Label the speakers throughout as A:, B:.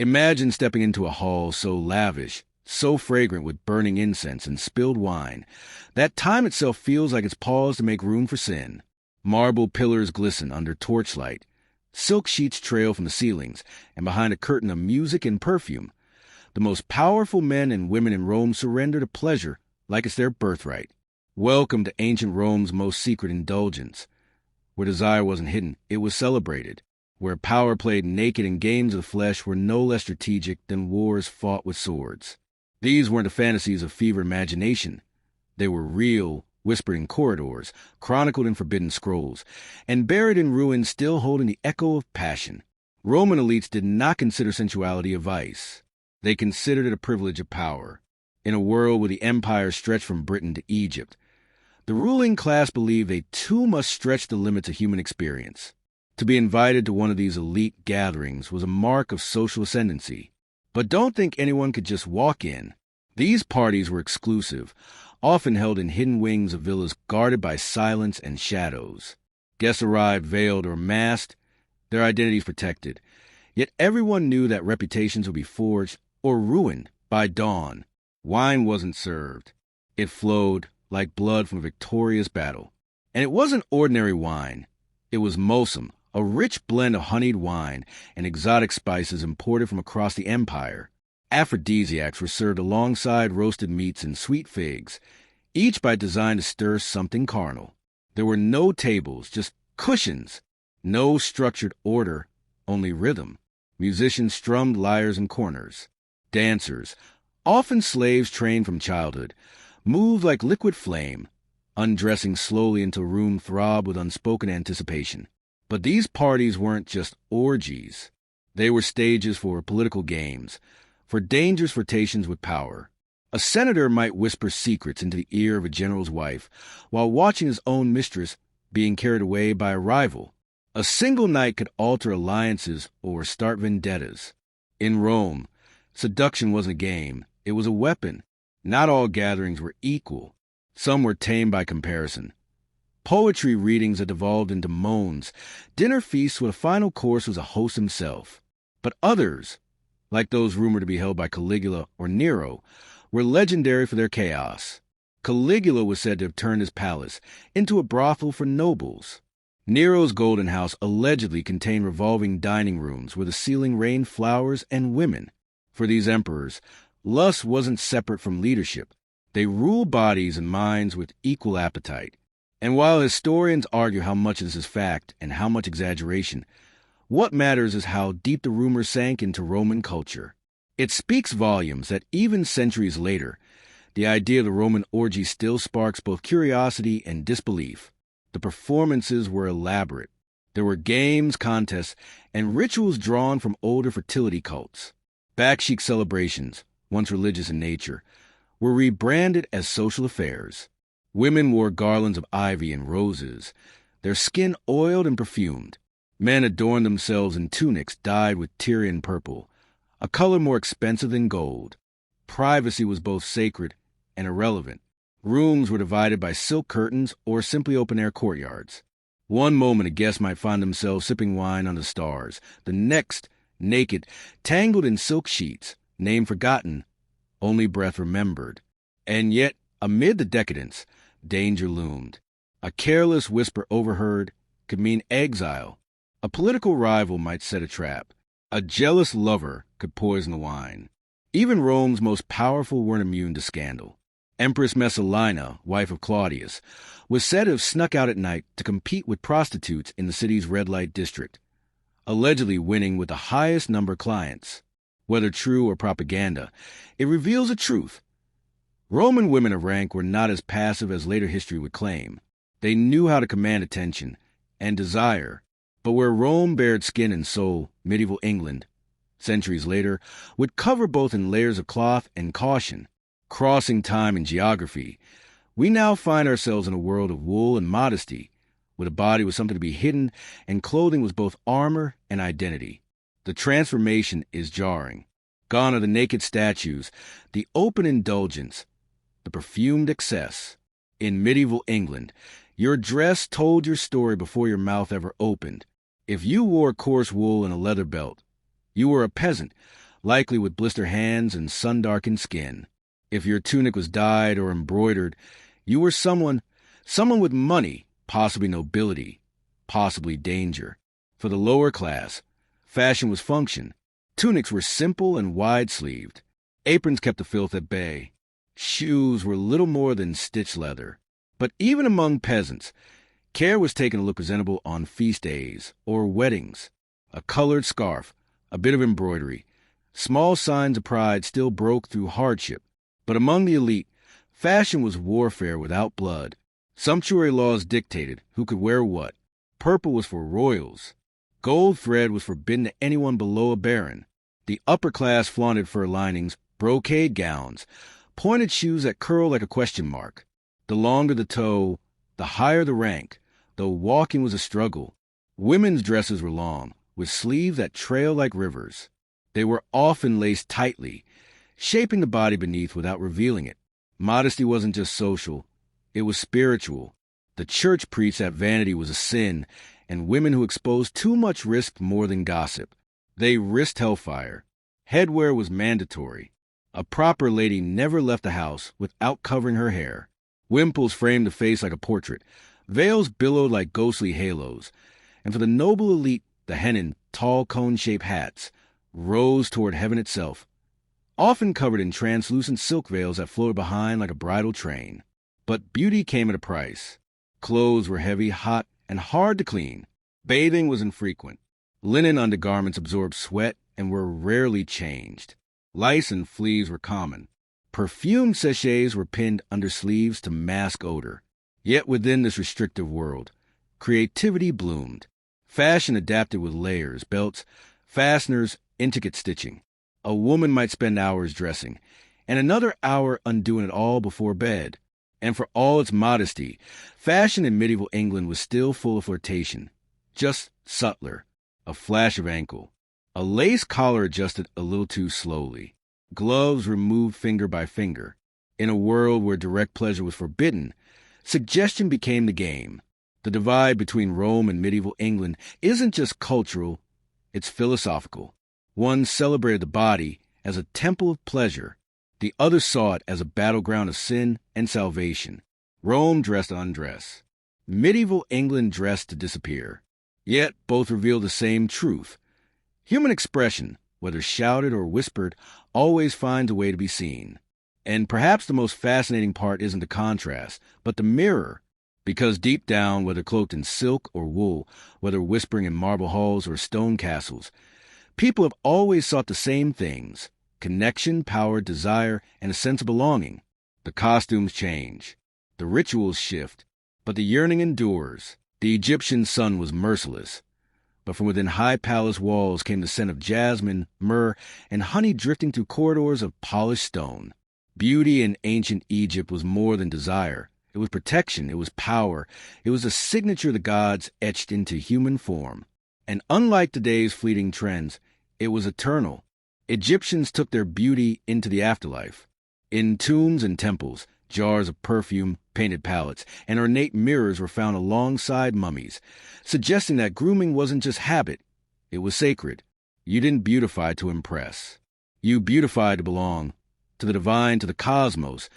A: Imagine stepping into a hall so lavish, so fragrant with burning incense and spilled wine, that time itself feels like it's paused to make room for sin. Marble pillars glisten under torchlight. Silk sheets trail from the ceilings, and behind a curtain of music and perfume, the most powerful men and women in Rome surrender to pleasure like it's their birthright. Welcome to ancient Rome's most secret indulgence. Where desire wasn't hidden, it was celebrated. Where power played naked and games of the flesh were no less strategic than wars fought with swords. These weren't the fantasies of fevered imagination. They were real, whispered in corridors, chronicled in forbidden scrolls, and buried in ruins still holding the echo of passion. Roman elites did not consider sensuality a vice. They considered it a privilege of power. In a world where the empire stretched from Britain to Egypt, the ruling class believed they too must stretch the limits of human experience. To be invited to one of these elite gatherings was a mark of social ascendancy. But don't think anyone could just walk in. These parties were exclusive, often held in hidden wings of villas guarded by silence and shadows. Guests arrived veiled or masked, their identities protected. Yet everyone knew that reputations would be forged or ruined by dawn. Wine wasn't served. It flowed like blood from a victorious battle. And it wasn't ordinary wine. It was mosum, a rich blend of honeyed wine and exotic spices imported from across the empire. Aphrodisiacs were served alongside roasted meats and sweet figs, each by design to stir something carnal. There were no tables, just cushions. No structured order, only rhythm. Musicians strummed lyres in corners. Dancers, often slaves trained from childhood, moved like liquid flame, undressing slowly until room throbbed with unspoken anticipation. But these parties weren't just orgies. They were stages for political games, for dangerous flirtations with power. A senator might whisper secrets into the ear of a general's wife while watching his own mistress being carried away by a rival. A single night could alter alliances or start vendettas. In Rome, seduction wasn't a game, it was a weapon. Not all gatherings were equal. Some were tame by comparison. Poetry readings had devolved into moans, dinner feasts where the final course was a host himself. But others, like those rumored to be held by Caligula or Nero, were legendary for their chaos. Caligula was said to have turned his palace into a brothel for nobles. Nero's Golden House allegedly contained revolving dining rooms where the ceiling rained flowers and women. For these emperors, lust wasn't separate from leadership. They ruled bodies and minds with equal appetite. And while historians argue how much this is fact and how much exaggeration, what matters is how deep the rumor sank into Roman culture. It speaks volumes that even centuries later, the idea of the Roman orgy still sparks both curiosity and disbelief. The performances were elaborate. There were games, contests, and rituals drawn from older fertility cults. Baksheesh celebrations, once religious in nature, were rebranded as social affairs. Women wore garlands of ivy and roses, their skin oiled and perfumed. Men adorned themselves in tunics dyed with Tyrian purple, a color more expensive than gold. Privacy was both sacred and irrelevant. Rooms were divided by silk curtains or simply open-air courtyards. One moment a guest might find themselves sipping wine under the stars, the next, naked, tangled in silk sheets, name forgotten, only breath remembered. And yet, amid the decadence, danger loomed. A careless whisper overheard could mean exile. A political rival might set a trap. A jealous lover could poison the wine. Even Rome's most powerful weren't immune to scandal. Empress Messalina, wife of Claudius, was said to have snuck out at night to compete with prostitutes in the city's red light district, allegedly winning with the highest number of clients. Whether true or propaganda, it reveals a truth. Roman women of rank were not as passive as later history would claim. They knew how to command attention and desire. But where Rome bared skin and soul, medieval England, centuries later, would cover both in layers of cloth and caution. Crossing time and geography, we now find ourselves in a world of wool and modesty, where the body was something to be hidden and clothing was both armor and identity. The transformation is jarring. Gone are the naked statues, the open indulgence, the perfumed excess. In medieval England, your dress told your story before your mouth ever opened. If you wore coarse wool and a leather belt, you were a peasant, likely with blistered hands and sun-darkened skin. If your tunic was dyed or embroidered, you were someone with money, possibly nobility, possibly danger. For the lower class, fashion was function. Tunics were simple and wide-sleeved. Aprons kept the filth at bay. Shoes were little more than stitched leather. But even among peasants, care was taken to look presentable on feast days or weddings. A colored scarf, a bit of embroidery, small signs of pride still broke through hardship. But among the elite, fashion was warfare without blood. Sumptuary laws dictated who could wear what. Purple was for royals. Gold thread was forbidden to anyone below a baron. The upper class flaunted fur linings, brocade gowns, pointed shoes that curled like a question mark. The longer the toe, the higher the rank, though walking was a struggle. Women's dresses were long, with sleeves that trailed like rivers. They were often laced tightly, shaping the body beneath without revealing it. Modesty wasn't just social, it was spiritual. The church preached that vanity was a sin, and women who exposed too much risked more than gossip. They risked hellfire. Headwear was mandatory. A proper lady never left the house without covering her hair. Wimples framed the face like a portrait. Veils billowed like ghostly halos. And for the noble elite, the hennin, tall cone-shaped hats, rose toward heaven itself, often covered in translucent silk veils that floated behind like a bridal train. But beauty came at a price. Clothes were heavy, hot, and hard to clean. Bathing was infrequent. Linen undergarments absorbed sweat and were rarely changed. Lice and fleas were common. Perfume sachets were pinned under sleeves to mask odor. Yet within this restrictive world, creativity bloomed. Fashion adapted with layers, belts, fasteners, intricate stitching. A woman might spend hours dressing, and another hour undoing it all before bed. And for all its modesty, fashion in medieval England was still full of flirtation, just subtler, a flash of ankle. A lace collar adjusted a little too slowly. Gloves removed finger by finger. In a world where direct pleasure was forbidden, suggestion became the game. The divide between Rome and medieval England isn't just cultural, it's philosophical. One celebrated the body as a temple of pleasure. The other saw it as a battleground of sin and salvation. Rome dressed to undress. Medieval England dressed to disappear. Yet both reveal the same truth. Human expression, whether shouted or whispered, always finds a way to be seen. And perhaps the most fascinating part isn't the contrast, but the mirror. Because deep down, whether cloaked in silk or wool, whether whispering in marble halls or stone castles, people have always sought the same things: connection, power, desire, and a sense of belonging. The costumes change. The rituals shift. But the yearning endures. The Egyptian sun was merciless. But from within high palace walls came the scent of jasmine, myrrh, and honey drifting through corridors of polished stone. Beauty in ancient Egypt was more than desire. It was protection, it was power, it was the signature of the gods etched into human form. And unlike today's fleeting trends, it was eternal. Egyptians took their beauty into the afterlife. In tombs and temples, jars of perfume, painted palettes, and ornate mirrors were found alongside mummies, suggesting that grooming wasn't just habit, it was sacred. You didn't beautify to impress. You beautified to belong, to the divine, to the cosmos,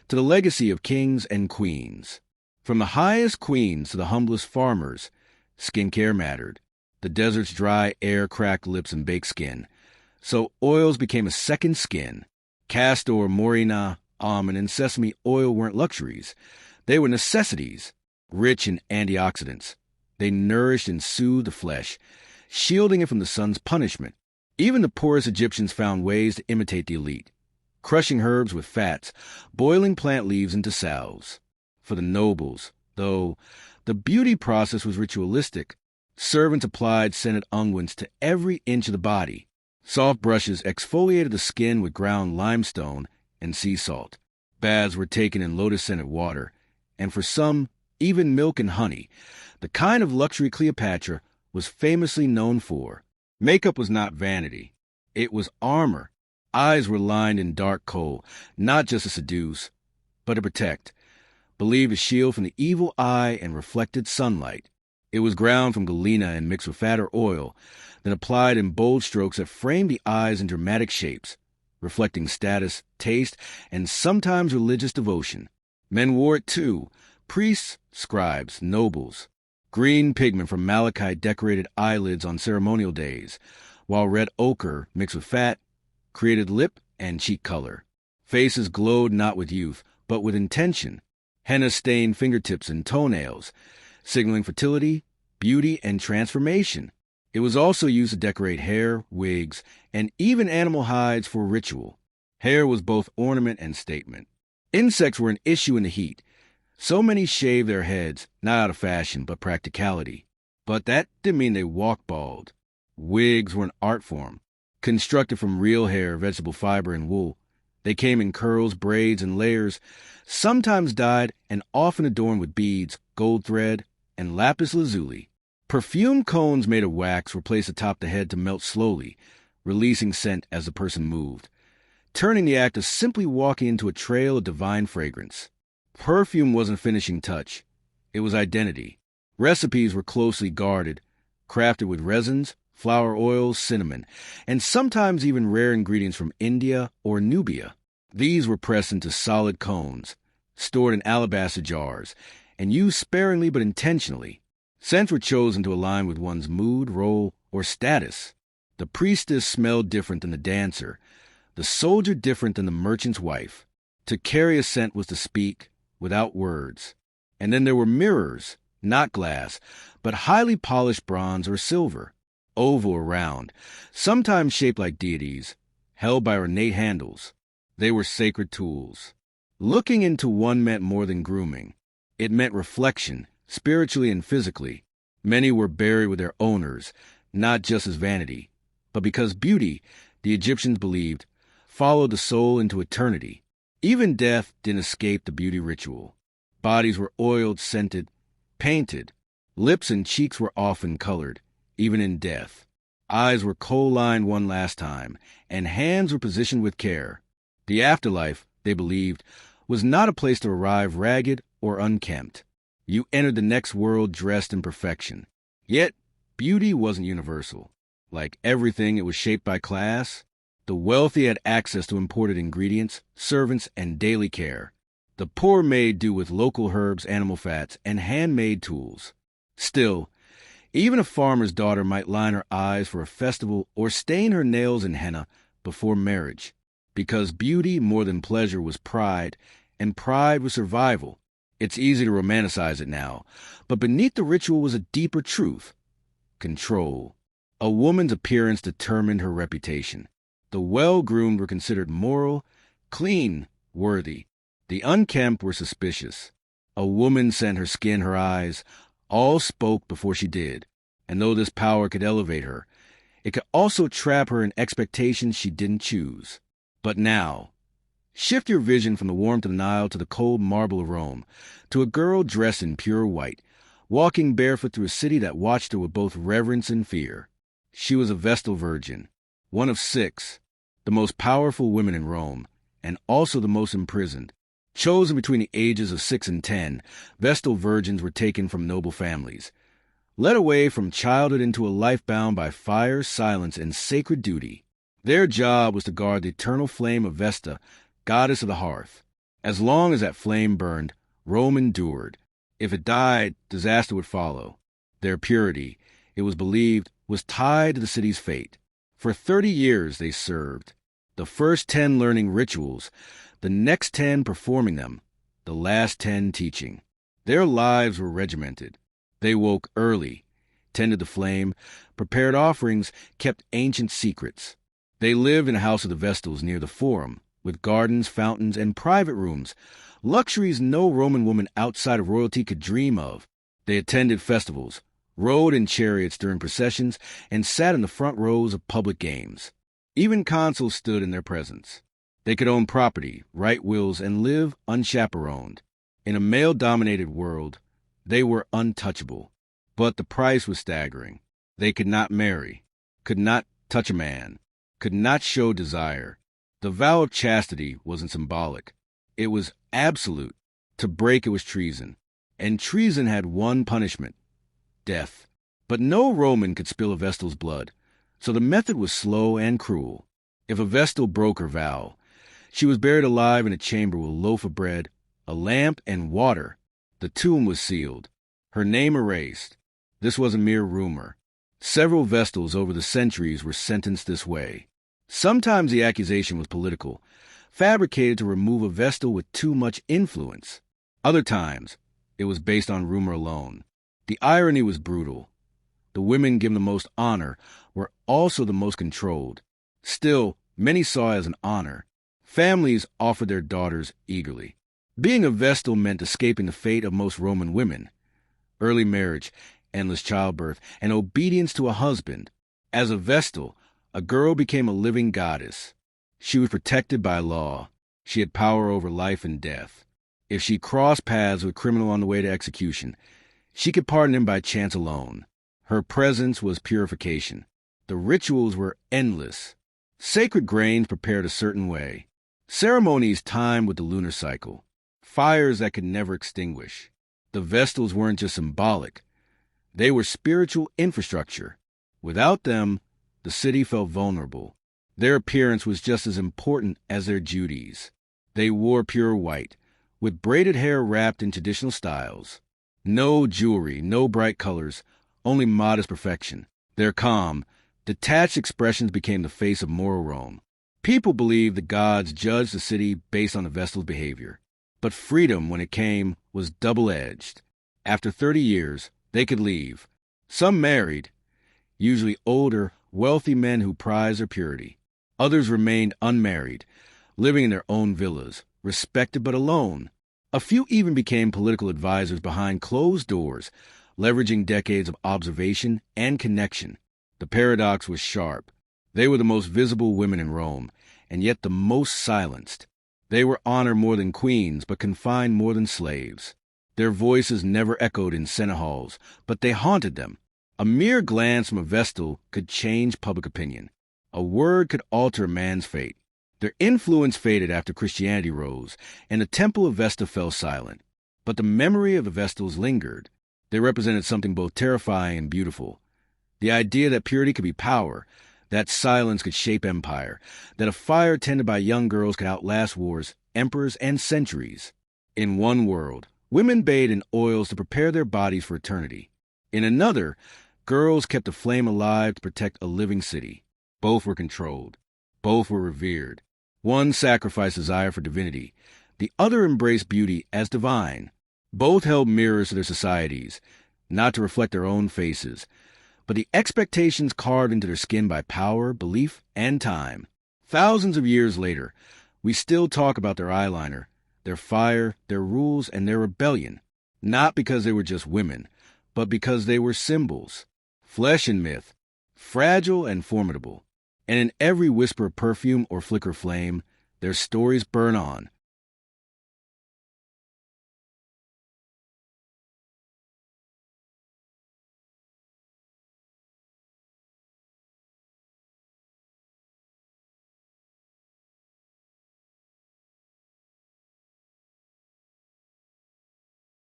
A: to the legacy of kings and queens. From the highest queens to the humblest farmers, skincare mattered. The desert's dry air cracked lips and baked skin. So oils became a second skin. Castor, morena, almond, and sesame oil weren't luxuries. They were necessities, rich in antioxidants. They nourished and soothed the flesh, shielding it from the sun's punishment. Even the poorest Egyptians found ways to imitate the elite, crushing herbs with fats, boiling plant leaves into salves. For the nobles, though, the beauty process was ritualistic. Servants applied scented unguents to every inch of the body. Soft brushes exfoliated the skin with ground limestone and sea salt. Baths were taken in lotus-scented water, and for some, even milk and honey, the kind of luxury Cleopatra was famously known for. Makeup was not vanity. It was armor. Eyes were lined in dark kohl, not just to seduce, but to protect, believed to shield from the evil eye and reflected sunlight. It was ground from galena and mixed with fat or oil, then applied in bold strokes that framed the eyes in dramatic shapes, reflecting status, taste, and sometimes religious devotion. Men wore it too: priests, scribes, nobles. Green pigment from malachite decorated eyelids on ceremonial days, while red ochre, mixed with fat, created lip and cheek color. Faces glowed not with youth, but with intention. Henna stained fingertips and toenails, signaling fertility, beauty, and transformation. It was also used to decorate hair, wigs, and even animal hides for ritual. Hair was both ornament and statement. Insects were an issue in the heat. So many shaved their heads, not out of fashion, but practicality. But that didn't mean they walked bald. Wigs were an art form, constructed from real hair, vegetable fiber, and wool. They came in curls, braids, and layers, sometimes dyed and often adorned with beads, gold thread, and lapis lazuli. Perfume cones made of wax were placed atop the head to melt slowly, releasing scent as the person moved, turning the act of simply walking into a trail of divine fragrance. Perfume wasn't a finishing touch. It was identity. Recipes were closely guarded, crafted with resins, flower oils, cinnamon, and sometimes even rare ingredients from India or Nubia. These were pressed into solid cones, stored in alabaster jars, and used sparingly but intentionally. Scents were chosen to align with one's mood, role, or status. The priestess smelled different than the dancer, the soldier different than the merchant's wife. To carry a scent was to speak without words. And then there were mirrors, not glass, but highly polished bronze or silver, oval or round, sometimes shaped like deities, held by ornate handles. They were sacred tools. Looking into one meant more than grooming. It meant reflection, spiritually and physically. Many were buried with their owners, not just as vanity, but because beauty, the Egyptians believed, followed the soul into eternity. Even death didn't escape the beauty ritual. Bodies were oiled, scented, painted. Lips and cheeks were often colored, even in death. Eyes were kohl-lined one last time, and hands were positioned with care. The afterlife, they believed, was not a place to arrive ragged or unkempt. You entered the next world dressed in perfection. Yet, beauty wasn't universal. Like everything, it was shaped by class. The wealthy had access to imported ingredients, servants, and daily care. The poor made do with local herbs, animal fats, and handmade tools. Still, even a farmer's daughter might line her eyes for a festival or stain her nails in henna before marriage, because beauty more than pleasure was pride, and pride was survival. It's easy to romanticize it now, but beneath the ritual was a deeper truth: control. A woman's appearance determined her reputation. The well-groomed were considered moral, clean, worthy. The unkempt were suspicious. A woman sent her skin, her eyes. All spoke before she did. And though this power could elevate her, it could also trap her in expectations she didn't choose. But now, shift your vision from the warmth of the Nile to the cold marble of Rome, to a girl dressed in pure white, walking barefoot through a city that watched her with both reverence and fear. She was a Vestal Virgin, one of 6, the most powerful women in Rome, and also the most imprisoned. Chosen between the ages of 6 and 10, Vestal Virgins were taken from noble families, led away from childhood into a life bound by fire, silence, and sacred duty. Their job was to guard the eternal flame of Vesta, goddess of the hearth. As long as that flame burned, Rome endured. If it died, disaster would follow. Their purity, it was believed, was tied to the city's fate. For 30 years they served. The first 10 learning rituals, the next 10 performing them, the last 10 teaching. Their lives were regimented. They woke early, tended the flame, prepared offerings, kept ancient secrets. They lived in a house of the Vestals near the Forum, with gardens, fountains, and private rooms, luxuries no Roman woman outside of royalty could dream of. They attended festivals, rode in chariots during processions, and sat in the front rows of public games. Even consuls stood in their presence. They could own property, write wills, and live unchaperoned. In a male-dominated world, they were untouchable. But the price was staggering. They could not marry, could not touch a man, could not show desire. The vow of chastity wasn't symbolic. It was absolute. To break it was treason. And treason had one punishment: death. But no Roman could spill a Vestal's blood, so the method was slow and cruel. If a Vestal broke her vow, she was buried alive in a chamber with a loaf of bread, a lamp, and water. The tomb was sealed, her name erased. This was a mere rumor. Several Vestals over the centuries were sentenced this way. Sometimes the accusation was political, fabricated to remove a Vestal with too much influence. Other times, it was based on rumor alone. The irony was brutal. The women given the most honor were also the most controlled. Still, many saw it as an honor. Families offered their daughters eagerly. Being a Vestal meant escaping the fate of most Roman women: early marriage, endless childbirth, and obedience to a husband. As a Vestal, a girl became a living goddess. She was protected by law. She had power over life and death. If she crossed paths with a criminal on the way to execution, she could pardon him by chance alone. Her presence was purification. The rituals were endless. Sacred grains prepared a certain way. Ceremonies timed with the lunar cycle. Fires that could never extinguish. The Vestals weren't just symbolic. They were spiritual infrastructure. Without them, the city felt vulnerable. Their appearance was just as important as their duties. They wore pure white, with braided hair wrapped in traditional styles. No jewelry, no bright colors, only modest perfection. Their calm, detached expressions became the face of moral Rome. People believed the gods judged the city based on the Vestal's behavior. But freedom, when it came, was double-edged. After 30 years, they could leave. Some married, usually older, wealthy men who prized their purity. Others remained unmarried, living in their own villas, respected but alone. A few even became political advisors behind closed doors, leveraging decades of observation and connection. The paradox was sharp. They were the most visible women in Rome, and yet the most silenced. They were honored more than queens, but confined more than slaves. Their voices never echoed in senate halls, but they haunted them. A mere glance from a Vestal could change public opinion. A word could alter a man's fate. Their influence faded after Christianity rose, and the Temple of Vesta fell silent. But the memory of the Vestals lingered. They represented something both terrifying and beautiful. The idea that purity could be power, that silence could shape empire, that a fire tended by young girls could outlast wars, emperors, and centuries. In one world, women bathed in oils to prepare their bodies for eternity. In another, girls kept the flame alive to protect a living city. Both were controlled. Both were revered. One sacrificed desire for divinity. The other embraced beauty as divine. Both held mirrors to their societies, not to reflect their own faces, but the expectations carved into their skin by power, belief, and time. Thousands of years later, we still talk about their eyeliner, their fire, their rules, and their rebellion, not because they were just women, but because they were symbols, flesh and myth, fragile and formidable. And in every whisper of perfume or flicker of flame, their stories burn on,